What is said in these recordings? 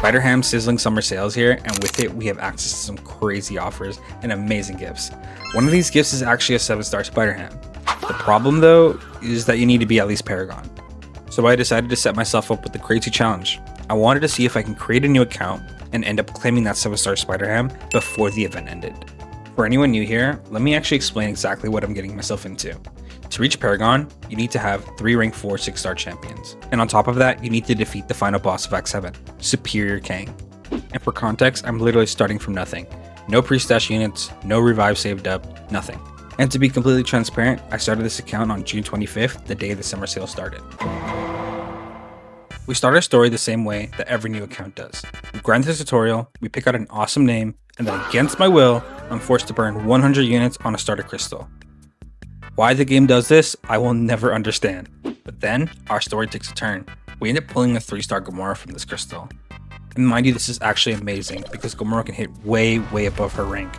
Spider-Ham Sizzling Summer sales here, and with it we have access to some crazy offers and amazing gifts. One of these gifts is actually a 7-star Spider-Ham. The problem though is that you need to be at least Paragon. So I decided to set myself up with the crazy challenge. I wanted to see if I can create a new account and end up claiming that 7-star Spider-Ham before the event ended. For anyone new here, let me actually explain exactly what I'm getting myself into. To reach Paragon, you need to have 3 rank 4 6-star champions. And on top of that, you need to defeat the final boss of Act 7, Superior Kang. And for context, I'm literally starting from nothing. No pre-stash units, no revive saved up, nothing. And to be completely transparent, I started this account on June 25th, the day the summer sale started. We start our story the same way that every new account does. We grind the tutorial, we pick out an awesome name, and then against my will, I'm forced to burn 100 units on a starter crystal. Why the game does this, I will never understand. But then, our story takes a turn. We end up pulling a 3-star Gamora from this crystal. And mind you, this is actually amazing because Gamora can hit way above her rank.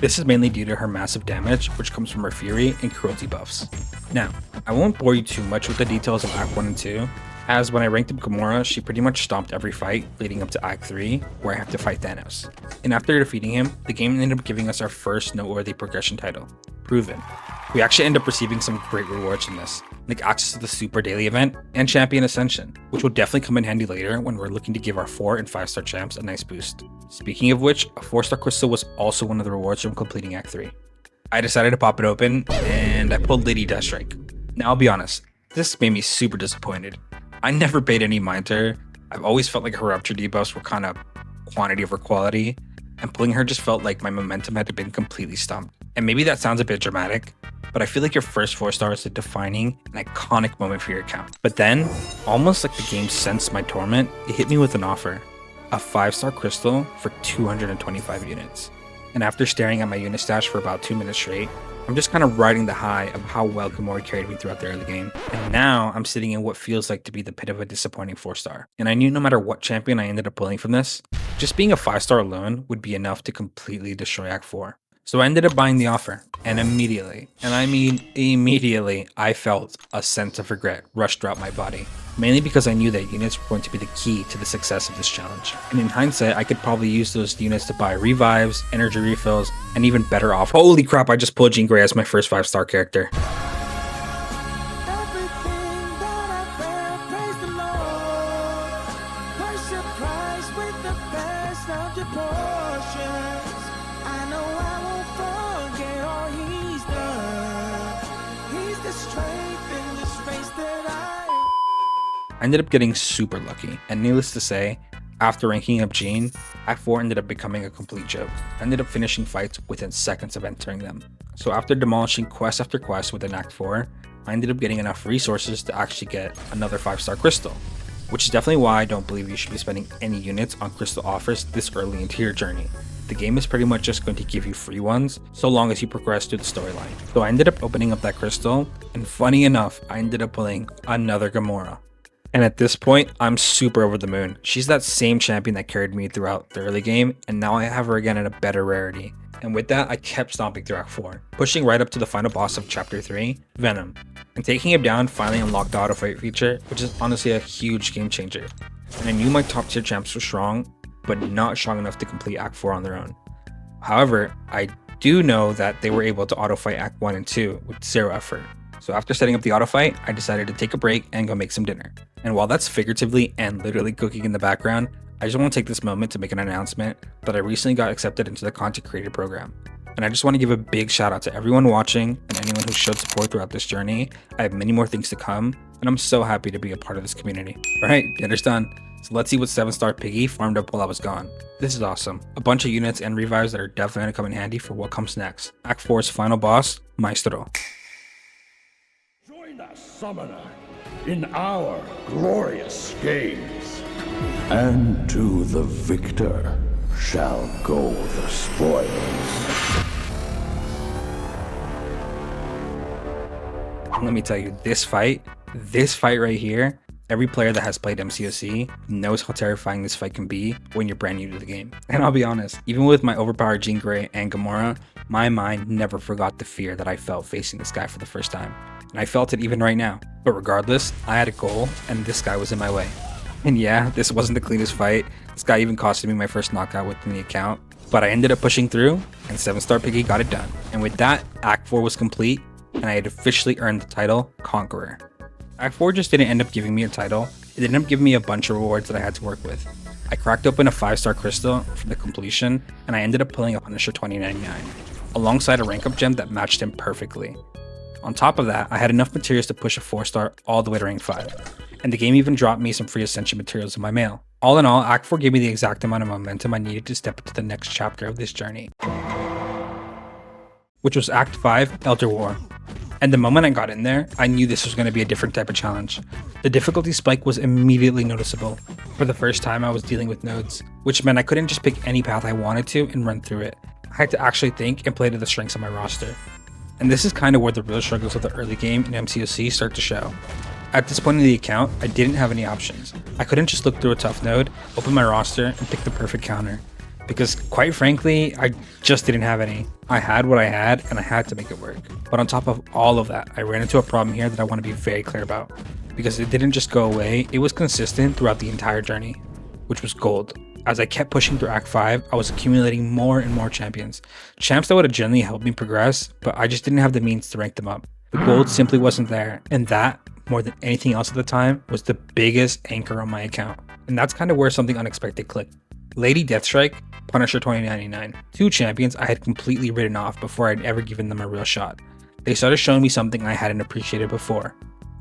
This is mainly due to her massive damage, which comes from her Fury and Cruelty buffs. Now, I won't bore you too much with the details of Act 1 and 2, as when I ranked up Gamora, she pretty much stomped every fight leading up to Act 3, where I have to fight Thanos. And after defeating him, the game ended up giving us our first noteworthy progression title, Proven. We actually end up receiving some great rewards from this, like access to the Super Daily event and Champion Ascension, which will definitely come in handy later when we're looking to give our 4 and 5-star champs a nice boost. Speaking of which, a 4-star crystal was also one of the rewards from completing Act 3. I decided to pop it open, and I pulled Lady Deathstrike. Now I'll be honest, this made me super disappointed. I never paid any mind to her. I've always felt like her rupture debuffs were kind of quantity over quality, and pulling her just felt like my momentum had been completely stumped. And maybe that sounds a bit dramatic, but I feel like your first 4-star is a defining and iconic moment for your account. But then, almost like the game sensed my torment, it hit me with an offer. A 5-star crystal for 225 units. And after staring at my unit stash for about 2 minutes straight, I'm just kind of riding the high of how well Gamora carried me throughout the early game. And now I'm sitting in what feels like to be the pit of a disappointing 4-star. And I knew no matter what champion I ended up pulling from this, just being a 5-star alone would be enough to completely destroy Act 4. So I ended up buying the offer, and immediately, and I mean immediately, I felt a sense of regret rush throughout my body. Mainly because I knew that units were going to be the key to the success of this challenge. And in hindsight, I could probably use those units to buy revives, energy refills, and even better off. Holy crap, I just pulled Jean Grey as my first 5-star character. I ended up getting super lucky, and needless to say, after ranking up Jean, Act 4 ended up becoming a complete joke. I ended up finishing fights within seconds of entering them. So after demolishing quest after quest within Act 4, I ended up getting enough resources to actually get another 5-star crystal, which is definitely why I don't believe you should be spending any units on crystal offers this early into your journey. The game is pretty much just going to give you free ones, so long as you progress through the storyline. So I ended up opening up that crystal, and funny enough, I ended up pulling another Gamora. And at this point, I'm super over the moon. She's that same champion that carried me throughout the early game, and now I have her again in a better rarity. And with that, I kept stomping through Act 4, pushing right up to the final boss of Chapter 3, Venom. And taking him down finally unlocked the auto fight feature, which is honestly a huge game changer. And I knew my top tier champs were strong, but not strong enough to complete Act 4 on their own. However, I do know that they were able to auto fight Act 1 and 2 with 0 effort. So after setting up the auto fight, I decided to take a break and go make some dinner. And while that's figuratively and literally cooking in the background, I just want to take this moment to make an announcement that I recently got accepted into the content creator program. And I just want to give a big shout out to everyone watching and anyone who showed support throughout this journey. I have many more things to come, and I'm so happy to be a part of this community. Alright, dinner's done. So let's see what 7-star Piggy farmed up while I was gone. This is awesome. A bunch of units and revives that are definitely going to come in handy for what comes next. Act 4's final boss, Maestro. Summoner, in our glorious games. And to the victor shall go the spoils. Let me tell you, this fight right here, every player that has played MCOC knows how terrifying this fight can be when you're brand new to the game. And I'll be honest, even with my overpowered Jean Grey and Gamora, my mind never forgot the fear that I felt facing this guy for the first time. And I felt it even right now. But regardless, I had a goal, and this guy was in my way. And yeah, this wasn't the cleanest fight. This guy even costed me my first knockout within the account. But I ended up pushing through, and 7-star Piggy got it done. And with that, Act 4 was complete, and I had officially earned the title Conqueror. Act 4 just didn't end up giving me a title, it ended up giving me a bunch of rewards that I had to work with. I cracked open a 5-star crystal for the completion, and I ended up pulling a Punisher 2099, alongside a rank up gem that matched him perfectly. On top of that, I had enough materials to push a 4-star all the way to rank 5, and the game even dropped me some free Ascension materials in my mail. All in all, Act 4 gave me the exact amount of momentum I needed to step into the next chapter of this journey, which was Act 5, Elder War. And the moment I got in there, I knew this was going to be a different type of challenge. The difficulty spike was immediately noticeable. For the first time, I was dealing with nodes, which meant I couldn't just pick any path I wanted to and run through it. I had to actually think and play to the strengths of my roster. And this is kind of where the real struggles of the early game in MCOC start to show. At this point in the account, I didn't have any options. I couldn't just look through a tough node, open my roster, and pick the perfect counter. Because quite frankly, I just didn't have any. I had what I had, and I had to make it work. But on top of all of that, I ran into a problem here that I want to be very clear about. Because it didn't just go away, it was consistent throughout the entire journey, which was gold. As I kept pushing through Act 5, I was accumulating more and more champions. Champs that would have generally helped me progress, but I just didn't have the means to rank them up. The gold simply wasn't there, and that, more than anything else at the time, was the biggest anchor on my account. And that's kind of where something unexpected clicked. Lady Deathstrike, Punisher 2099, two champions I had completely written off before I'd ever given them a real shot. They started showing me something I hadn't appreciated before: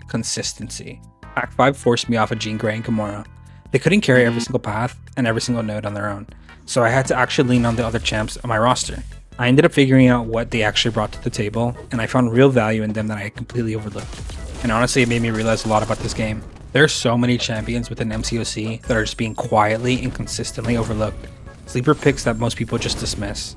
consistency. Act 5 forced me off of Jean Grey and Gamora. They couldn't carry every single path and every single node on their own, so I had to actually lean on the other champs on my roster. I ended up figuring out what they actually brought to the table, and I found real value in them that I had completely overlooked. And honestly, it made me realize a lot about this game. There are so many champions within MCOC that are just being quietly and consistently overlooked. Sleeper picks that most people just dismiss.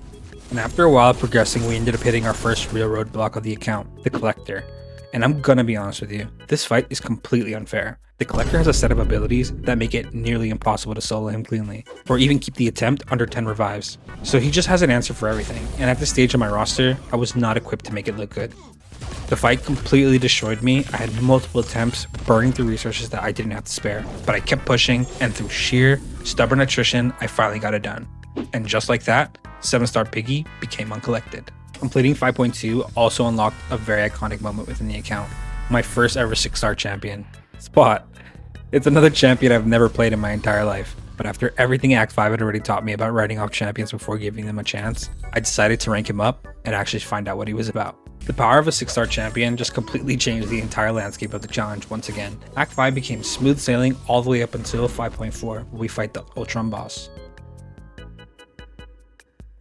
And after a while of progressing, we ended up hitting our first real roadblock of the account, the Collector. And I'm gonna be honest with you, this fight is completely unfair. The Collector has a set of abilities that make it nearly impossible to solo him cleanly, or even keep the attempt under 10 revives. So he just has an answer for everything, and at this stage of my roster, I was not equipped to make it look good. The fight completely destroyed me. I had multiple attempts, burning through resources that I didn't have to spare, but I kept pushing, and through sheer, stubborn attrition, I finally got it done. And just like that, 7-star Piggy became uncollected. Completing 5.2 also unlocked a very iconic moment within the account. My first ever 6-star champion, Spot. It's another champion I've never played in my entire life, but after everything Act 5 had already taught me about writing off champions before giving them a chance, I decided to rank him up and actually find out what he was about. The power of a 6-star champion just completely changed the entire landscape of the challenge once again. Act 5 became smooth sailing all the way up until 5.4, where we fight the Ultron boss.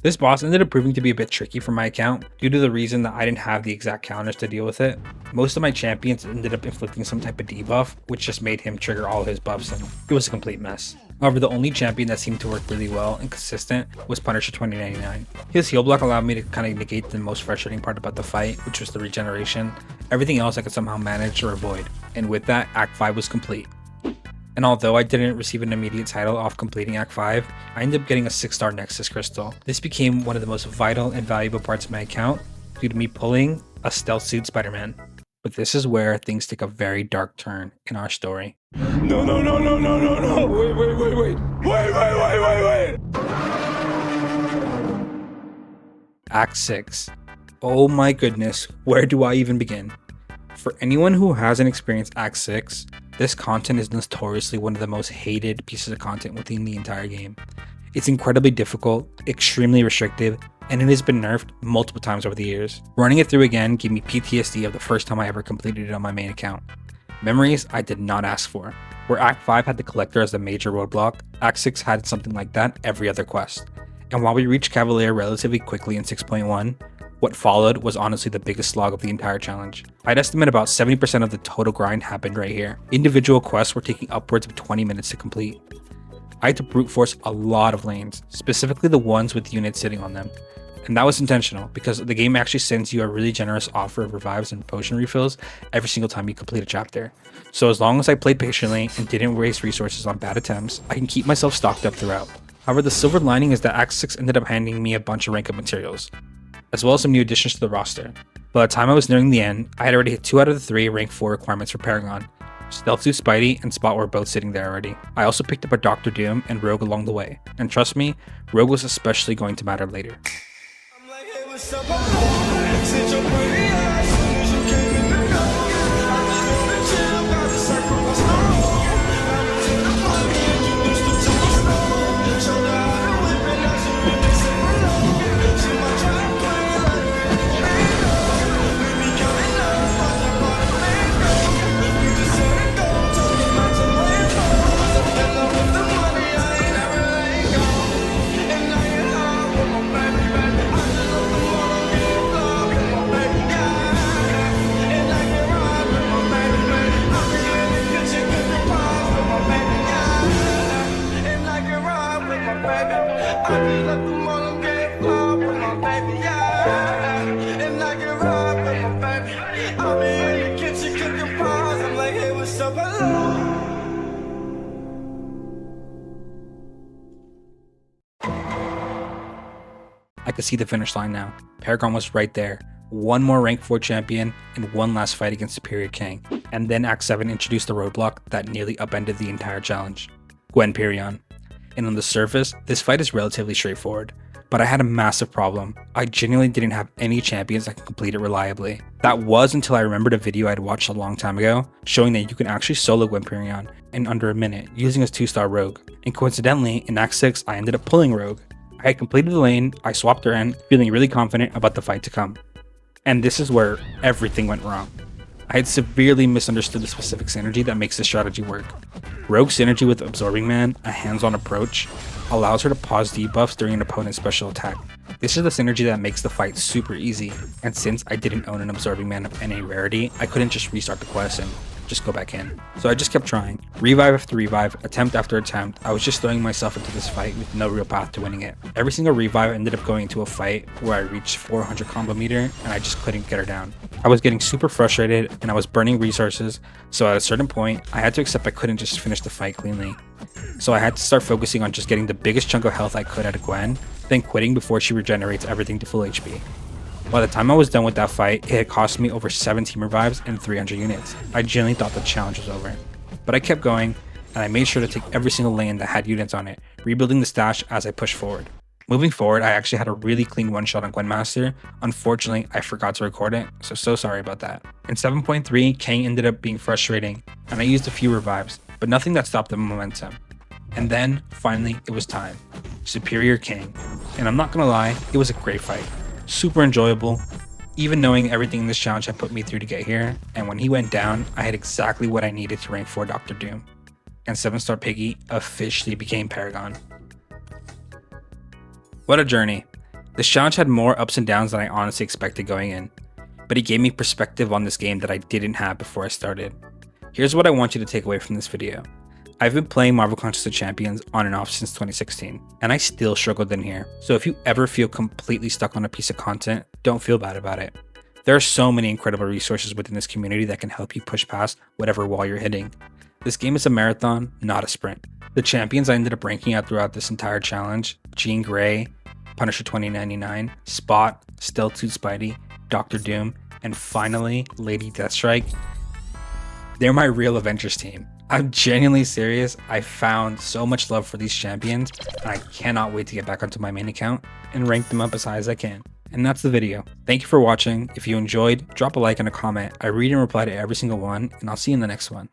This boss ended up proving to be a bit tricky for my account due to the reason that I didn't have the exact counters to deal with it. Most of my champions ended up inflicting some type of debuff, which just made him trigger all his buffs, and it was a complete mess. However, the only champion that seemed to work really well and consistent was Punisher 2099. His heal block allowed me to kind of negate the most frustrating part about the fight, which was the regeneration. Everything else I could somehow manage or avoid, and with that, Act 5 was complete. And although I didn't receive an immediate title off completing Act 5, I ended up getting a 6-star Nexus Crystal. This became one of the most vital and valuable parts of my account due to me pulling a stealth suit Spider-Man. But this is where things take a very dark turn in our story. No, no, no, no, no, no, no. Wait. Act 6. Oh my goodness, where do I even begin? For anyone who hasn't experienced Act 6, this content is notoriously one of the most hated pieces of content within the entire game. It's incredibly difficult, extremely restrictive, and it has been nerfed multiple times over the years. Running it through again gave me PTSD of the first time I ever completed it on my main account. Memories I did not ask for. Where Act 5 had the Collector as the major roadblock, Act 6 had something like that every other quest. And while we reached Cavalier relatively quickly in 6.1, what followed was honestly the biggest slog of the entire challenge. I'd estimate about 70% of the total grind happened right here. Individual quests were taking upwards of 20 minutes to complete. I had to brute force a lot of lanes, specifically the ones with units sitting on them. And that was intentional, because the game actually sends you a really generous offer of revives and potion refills every single time you complete a chapter. So as long as I played patiently and didn't waste resources on bad attempts, I can keep myself stocked up throughout. However, the silver lining is that Act 6 ended up handing me a bunch of rank up materials, as well as some new additions to the roster. By the time I was nearing the end, I had already hit 2 out of the 3 rank 4 requirements for Paragon, Stealth Suit Spidey and Spot were both sitting there already. I also picked up a Doctor Doom and Rogue along the way, and trust me, Rogue was especially going to matter later. I'm like, hey, what's up? Since your pretty eyes, soon as you came in the door, I just wanna chill, got a circle of snow. Got into the party, introduced her to my snow. Showed her how to whip it, now she really say hello. She might try to play like we be counting up, watch that part of mango. We just set it go, told me not to let go. In love with the money, I ain't never let go. And now you're high with my baby, baby. I just love the more I get love with my baby, yeah. And I can ride with my baby, baby. I be in the kitchen cooking pies with my baby, yeah. And I can ride with my baby. I just love the more I get love with my baby, yeah. And I can ride with my baby. I be in the kitchen cooking pies. I'm like, hey, what's up, hello? I could see the finish line now. Paragon was right there. One more rank 4 champion and one last fight against Superior Kang. And then Act 7 introduced the roadblock that nearly upended the entire challenge. Paragon. And on the surface, this fight is relatively straightforward. But I had a massive problem. I genuinely didn't have any champions that could complete it reliably. That was until I remembered a video I'd watched a long time ago, showing that you can actually solo Paragon in under a minute using his 2-star Rogue. And coincidentally, in Act 6, I ended up pulling Rogue. I had completed the lane, I swapped her in, feeling really confident about the fight to come. And this is where everything went wrong. I had severely misunderstood the specific synergy that makes this strategy work. Rogue's synergy with Absorbing Man, a hands-on approach, allows her to pause debuffs during an opponent's special attack. This is the synergy that makes the fight super easy, and since I didn't own an Absorbing Man of any rarity, I couldn't just restart the quest and just go back in. So I just kept trying. Revive after revive, attempt after attempt, I was just throwing myself into this fight with no real path to winning it. Every single revive ended up going into a fight where I reached 400 combo meter and I just couldn't get her down. I was getting super frustrated and I was burning resources, so at a certain point, I had to accept I couldn't just finish the fight cleanly. So I had to start focusing on just getting the biggest chunk of health I could out of Gwen, then quitting before she regenerates everything to full HP. By the time I was done with that fight, it had cost me over 17 revives and 300 units. I genuinely thought the challenge was over. But I kept going, and I made sure to take every single lane that had units on it, rebuilding the stash as I pushed forward. Moving forward, I actually had a really clean one-shot on Gwynmaster. Unfortunately, I forgot to record it, so sorry about that. In 7.3, Kang ended up being frustrating, and I used a few revives, but nothing that stopped the momentum. And then, finally, it was time. Superior Kang. And I'm not gonna lie, it was a great fight. Super enjoyable, even knowing everything this challenge had put me through to get here, and when he went down, I had exactly what I needed to rank 4 Doctor Doom. And 7-star Piggy officially became Paragon. What a journey. This challenge had more ups and downs than I honestly expected going in, but it gave me perspective on this game that I didn't have before I started. Here's what I want you to take away from this video. I've been playing Marvel Contest of Champions on and off since 2016, and I still struggled in here. So if you ever feel completely stuck on a piece of content, don't feel bad about it. There are so many incredible resources within this community that can help you push past whatever wall you're hitting. This game is a marathon, not a sprint. The champions I ended up ranking out throughout this entire challenge, Jean Grey, Punisher 2099, Spot, Stealth Suit Spidey, Doctor Doom, and finally, Lady Deathstrike, they're my real Avengers team. I'm genuinely serious. I found so much love for these champions, and I cannot wait to get back onto my main account and rank them up as high as I can. And that's the video. Thank you for watching. If you enjoyed, drop a like and a comment. I read and reply to every single one, and I'll see you in the next one.